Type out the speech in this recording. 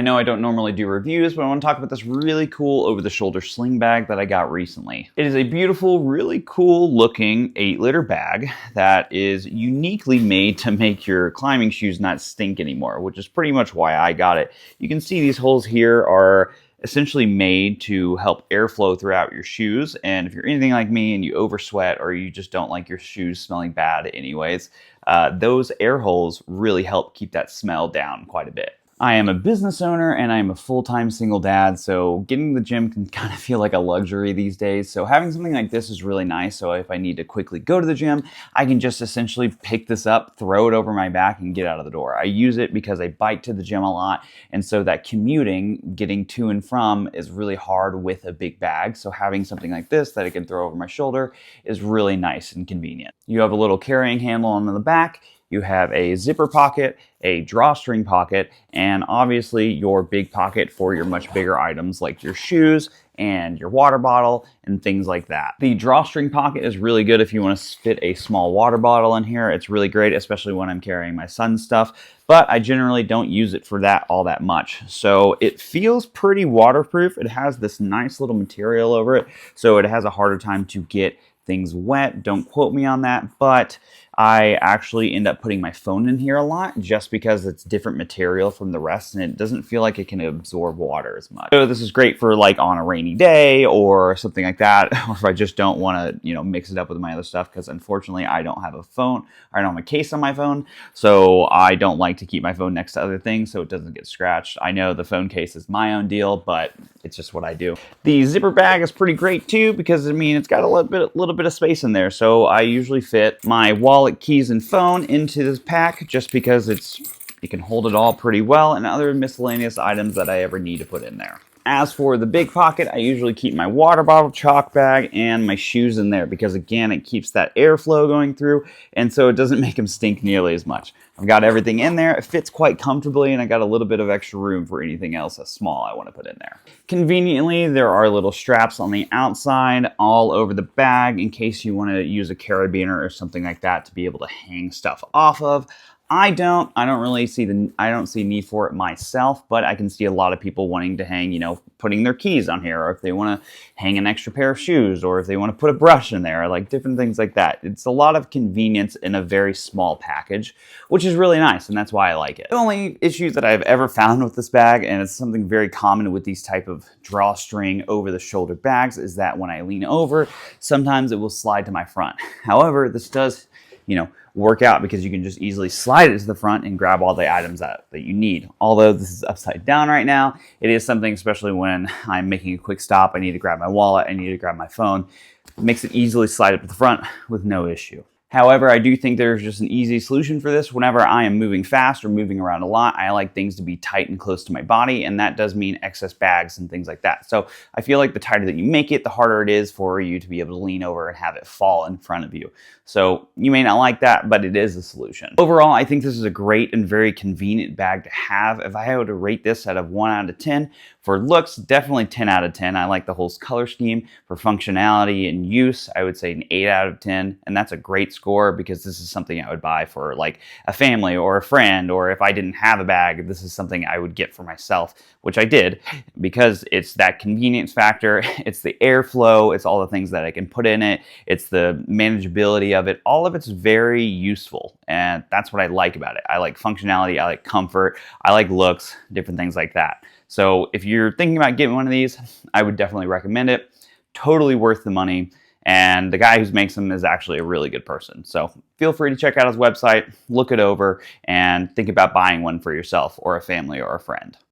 I know I don't normally do reviews, but I want to talk about this really cool over-the-shoulder sling bag that I got recently. It is a beautiful, really cool looking 8-liter bag that is uniquely made to make your climbing shoes not stink anymore, which is pretty much why I got it. You can see these holes here are essentially made to help airflow throughout your shoes, and if you're anything like me and you oversweat or you just don't like your shoes smelling bad anyways, those air holes really help keep that smell down quite a bit. I am a business owner and I am a full-time single dad, so getting to the gym can kind of feel like a luxury these days. So having something like this is really nice. So if I need to quickly go to the gym, I can just essentially pick this up, throw it over my back, and get out of the door. I use it because I bike to the gym a lot, and so that commuting, getting to and from, is really hard with a big bag. So having something like this that I can throw over my shoulder is really nice and convenient. You have a little carrying handle on the back. You have a zipper pocket, a drawstring pocket, and obviously your big pocket for your much bigger items like your shoes and your water bottle and things like that. The drawstring pocket is really good if you want to fit a small water bottle in here. It's really great, especially when I'm carrying my son's stuff, but I generally don't use it for that all that much. So it feels pretty waterproof. It has this nice little material over it, so it has a harder time to get things wet. Don't quote me on that, but I actually end up putting my phone in here a lot just because it's different material from the rest and it doesn't feel like it can absorb water as much. So this is great for like on a rainy day or something like that, or if I just don't want to, mix it up with my other stuff, because unfortunately I don't have a phone, or I don't have a case on my phone, so I don't like to keep my phone next to other things so it doesn't get scratched. I know the phone case is my own deal, but it's just what I do. The zipper bag is pretty great too because it's got a little bit of space in there, so I usually fit my wallet, keys, and phone into this pack just because it can hold it all pretty well, and other miscellaneous items that I ever need to put in there. As for the big pocket, I usually keep my water bottle, chalk bag, and my shoes in there because, again, it keeps that airflow going through, and so it doesn't make them stink nearly as much. I've got everything in there. It fits quite comfortably, and I got a little bit of extra room for anything else small I want to put in there. Conveniently, there are little straps on the outside all over the bag in case you want to use a carabiner or something like that to be able to hang stuff off of. I don't really see need for it myself, but I can see a lot of people wanting to hang, putting their keys on here, or if they want to hang an extra pair of shoes, or if they want to put a brush in there, like different things like that. It's a lot of convenience in a very small package, which is really nice, and that's why I like it. The only issues that I've ever found with this bag, and it's something very common with these type of drawstring over-the-shoulder bags, is that when I lean over, sometimes it will slide to my front. However, this does, work out because you can just easily slide it to the front and grab all the items that you need. Although this is upside down right now, it is something, especially when I'm making a quick stop, I need to grab my wallet, I need to grab my phone. It makes it easily slide up to the front with no issue. However, I do think there's just an easy solution for this. Whenever I am moving fast or moving around a lot, I like things to be tight and close to my body, and that does mean excess bags and things like that. So I feel like the tighter that you make it, the harder it is for you to be able to lean over and have it fall in front of you. So you may not like that, but it is a solution. Overall, I think this is a great and very convenient bag to have. If I had to rate this out of 1 out of 10, for looks, definitely 10 out of 10. I like the whole color scheme. For functionality and use, I would say an 8 out of 10, and that's a great score because this is something I would buy for like a family or a friend, or if I didn't have a bag, this is something I would get for myself, which I did because it's that convenience factor, it's the airflow, it's all the things that I can put in it, it's the manageability of it. All of it's very useful, and that's what I like about it. I like functionality, I like comfort, I like looks, different things like that. So if you're thinking about getting one of these, I would definitely recommend it. Totally worth the money. And the guy who makes them is actually a really good person. So feel free to check out his website, look it over, and think about buying one for yourself or a family or a friend.